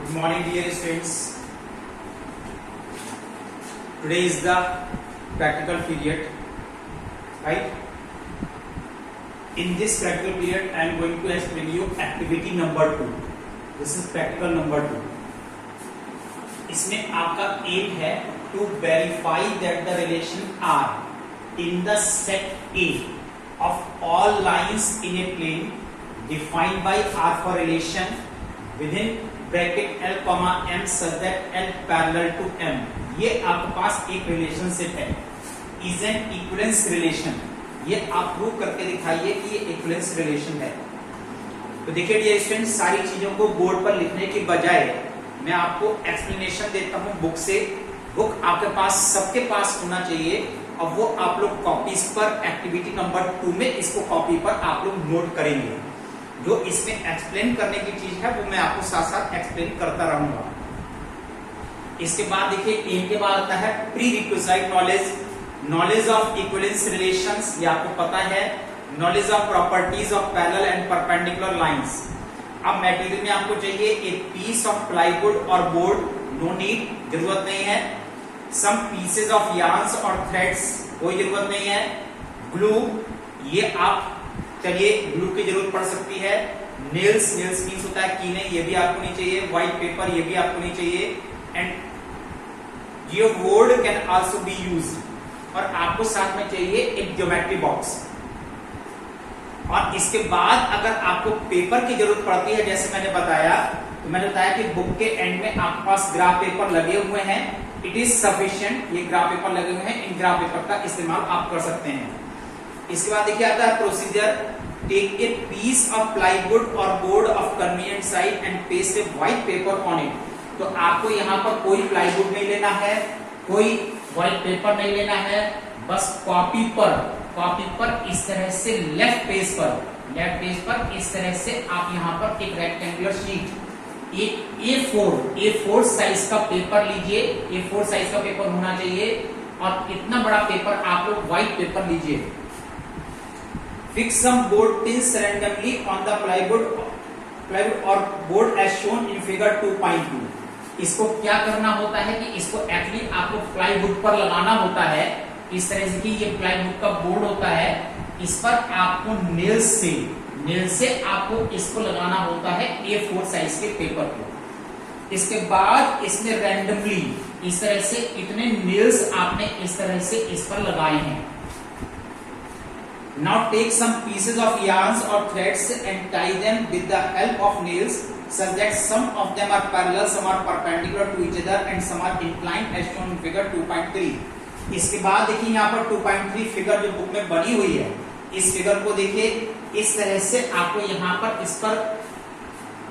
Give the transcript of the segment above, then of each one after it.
Good morning, dear students. Today is the practical period, right? In this practical period, I am going to explain you activity number 2. This is practical number 2. इसमें आपका aim है to verify that the relation R in the set A of all lines in a plane defined by R for relation within bracket L comma M such that L parallel to M. ये आपके पास एक relationship है, is an equivalence relation. ये आप prove करके दिखाइए कि ये इक्विवेलेंस रिलेशन है. तो देखिए डियर स्टूडेंट्स, सारी चीजों को बोर्ड पर लिखने के बजाय मैं आपको एक्सप्लेनेशन देता हूं बुक से. बुक आपके पास सबके पास होना चाहिए और वो आप लोग कॉपीज पर एक्टिविटी नंबर 2 में इसको कॉपी पर आप लोग नोट करेंगे. जो इसमें एक्सप्लेन करने की चीज है वो मैं आपको साथ साथ एक्सप्लेन करता रहूंगा. इसके बाद देखिए एम के बाद आता है pre requisite knowledge, knowledge of equivalence relations. ये आपको पता है. Knowledge of properties of parallel and perpendicular lines. अब मटेरियल में आपको चाहिए एक पीस ऑफ प्लाईवुड और बोर्ड. नो नीड, जरूरत नहीं है. सम पीसेज ऑफ यार्न्स और थ्रेड्स, कोई जरूरत नहीं है. ग्लू, ये आप चलिए ग्लू की जरूरत पड़ सकती है. नेल्स, नेल्स मींस होता है कीले, ये भी आपको नहीं चाहिए. व्हाइट पेपर, ये भी आपको नहीं चाहिए. And geoboard can also be used. और आपको साथ में चाहिए एक ज्योमेट्री बॉक्स. और इसके बाद अगर आपको पेपर की जरूरत पड़ती है, जैसे मैंने बताया, तो मैंने बताया कि बुक के एंड में आपके पास ग्राफ पेपर लगे हुए हैं. It is sufficient. ये ग्राफ पेपर लगे हुए हैं, इन ग्राफ पेपर का इस्तेमाल आप कर सकते हैं. इसके बाद देखिए आता है procedure. Take a piece of plywood और board of convenient size and paste a white paper on it. तो आपको यहाँ पर कोई प्लाईवुड नहीं लेना है, कोई व्हाइट पेपर नहीं लेना है. बस कॉपी पर इस तरह से लेफ्ट पेज पर इस तरह से आप यहाँ पर एक रेक्टेंगुलर शीट, एक A4 साइज का पेपर लीजिए. A4 साइज का पेपर होना चाहिए और इतना बड़ा पेपर आप लोग व्हाइट पेपर लीजिए. Fix some board pins randomly on the plywood or board as shown in figure 2.2. इसको क्या करना होता है कि इसको एक्चुअली आपको प्लाईवुड पर लगाना होता है. इस तरह से कि ये प्लाईवुड का बोर्ड होता है, इस पर आपको नेल से आपको इसको लगाना होता है A4 साइज के पेपर को. इसके बाद इसमें रैंडमली इस तरह से इतने नेल्स आपने इस तरह से इस पर लगाए हैं. Now take some pieces of yarns or threads and tie them with the help of nails such that some of them are parallel, some are perpendicular to each other and some are inclined as shown in figure 2.3. इसके बाद देखिए यहाँ पर 2.3 figure जो book में बनी हुई है, इस फिगर को देखिए. इस तरह से आपको यहाँ पर इस पर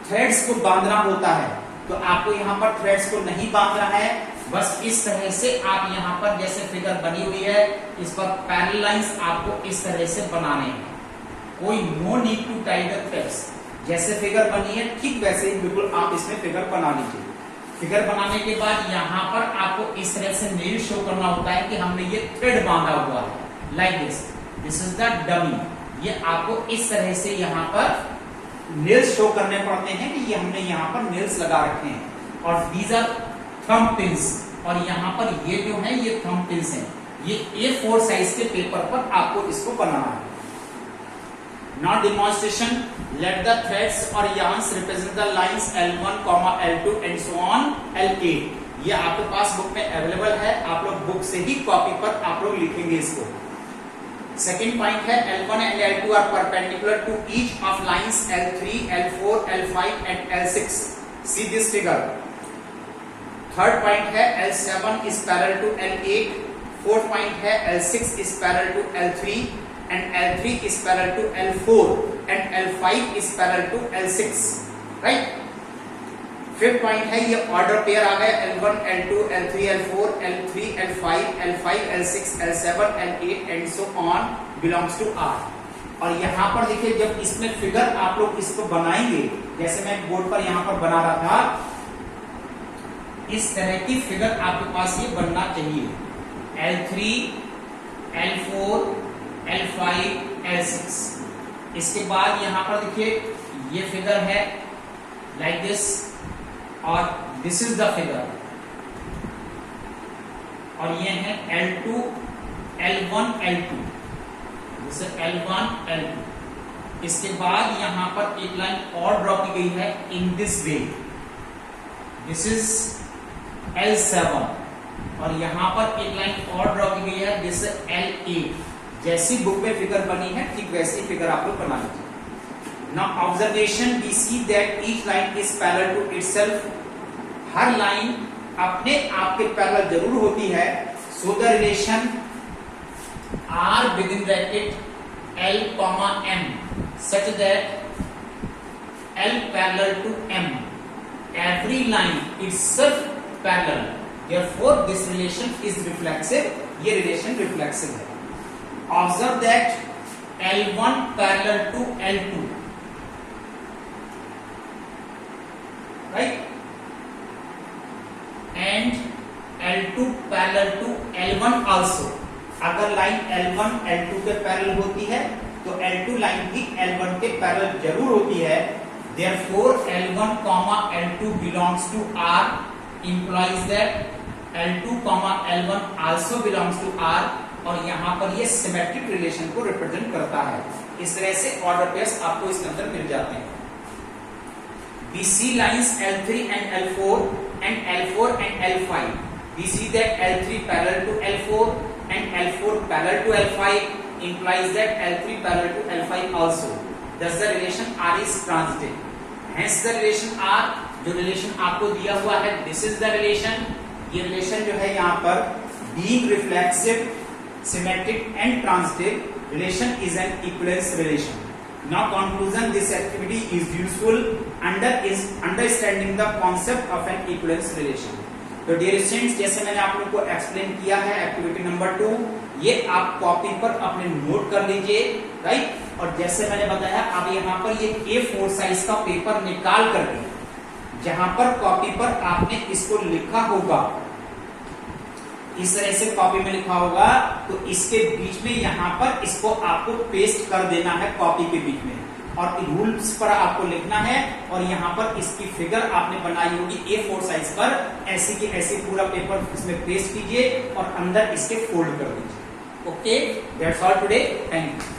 थ्रेड्स को बांधना होता है. तो आपको यहाँ पर थ्रेड्स को नहीं बांधना है. बस इस तरह से आप यहाँ पर जैसे फिगर बनी हुई है, इस पर पैरेलल लाइंस आपको इस तरह से बनाने हैं. कोई no need to tie the threads. जैसे फिगर बनी है ठीक वैसे ही बिल्कुल आप इसमें फिगर बना लीजिए. फिगर बनाने के बाद यहाँ पर आपको इस तरह से नेल शो करना होता है कि हमने ये थ्रेड बांधा हुआ है. Like this is the dummy. ये आपको इस तरह से यहाँ पर नेल्स शो करने पड़ते हैं कि ये हमने यहाँ पर नेल्स लगा रखे हैं. और दीज आर थंब पिन्स. और यहाँ पर ये जो है ये थंब पिन्स हैं. ये A4 साइज के पेपर पर आपको इसको बनाना है. Now demonstration. Let the threads or yarns represent the lines L1, L2 and so on L8. ये आपके पास बुक में अवेलेबल है. आप लोग बुक से ही कॉपी पर आप लोग लिखेंगे इसको. सेकेंड पॉइंट है L1 and L2 are perpendicular to each of lines L3, L4, L5 and L6. See this figure. Third point है L7 is parallel to L8. Fourth point है L6 is parallel to L3 and L3 is parallel to L4 and L5 is parallel to L6. Right? Fifth point है ये order pair आ गया L1, L2, L3, L4, L3, L5, L6, L7, L8 and so on belongs to R. और यहाँ पर देखिए जब इसमें figure आप लोग इसको बनाएंगे, जैसे मैं बोर्ड पर यहाँ पर बना रहा था, इस तरह की फिगर आपके पास ये बनना चाहिए. L3, L4, L5, L6. इसके बाद यहाँ पर देखिए ये फिगर है लाइक दिस. और दिस इज द फिगर, और ये है L2 L1 L2, जैसे L1 L2। इसके बाद यहां पर एक लाइन और ड्रॉ की गई है in this way, this is L7, और यहां पर एक लाइन और ड्रॉ की गई है दिस L8। जैसी बुक में फिगर बनी है ठीक वैसी फिगर आप लोग बना लीजिए। Now observation, we see that each line is parallel to itself. हर लाइन अपने आप के पैरेलल जरूर होती है। So the relation R within bracket L comma M such that L parallel to M, every line itself parallel, therefore this relation is reflexive। ये relation reflexive है। Observe that L1 parallel to L2, right, and L2 parallel to L1 also। अगर line L1 L2 के parallel होती है तो L2 line भी L1 के parallel जरूर होती है। Therefore L1 comma L2 belongs to R, implies that L2 comma L1 also belongs to R, और यहाँ पर ये सिमेट्रिक रिलेशन को रिप्रेजेंट करता है। इस तरह से ऑर्डर पेयर्स आपको इसके अंदर मिल जाते हैं। We see lines L3 and L4 and L4 and L5. We see that L3 parallel to L4 and L4 parallel to L5, implies that L3 parallel to L5 also. Thus the relation R is transitive. Hence the relation R, जो relation आपको दिया हुआ है, this is the relation। ये relation जो है यहाँ पर being reflexive, symmetric and transitive, relation is an equivalence relation। Now conclusion, this activity is useful is understanding the concept of an equivalence relation। तो डियर स्टूडेंट्स, जैसे मैंने आप लोगों को एक्सप्लेन किया है एक्टिविटी नंबर 2, ये आप कॉपी पर अपने नोट कर लीजिए, राइट। और जैसे मैंने बताया अब यहाँ पर ये A4 साइज का पेपर निकाल करके जहां पर कॉपी पर आपने इसको लिखा होगा, इस तरह से कॉपी में लिखा होगा, तो इसके बीच में यहाँ पर इसको आपको पेस्ट कर देना है कॉपी के बीच में, और रूल्स पर आपको लिखना है, और यहाँ पर इसकी फिगर आपने बनाई होगी A4 साइज पर, ऐसी की ऐसी पूरा पेपर इसमें पेस्ट कीजिए और अंदर इसके फोल्ड कर दीजिए। Okay, that's all today, thank you.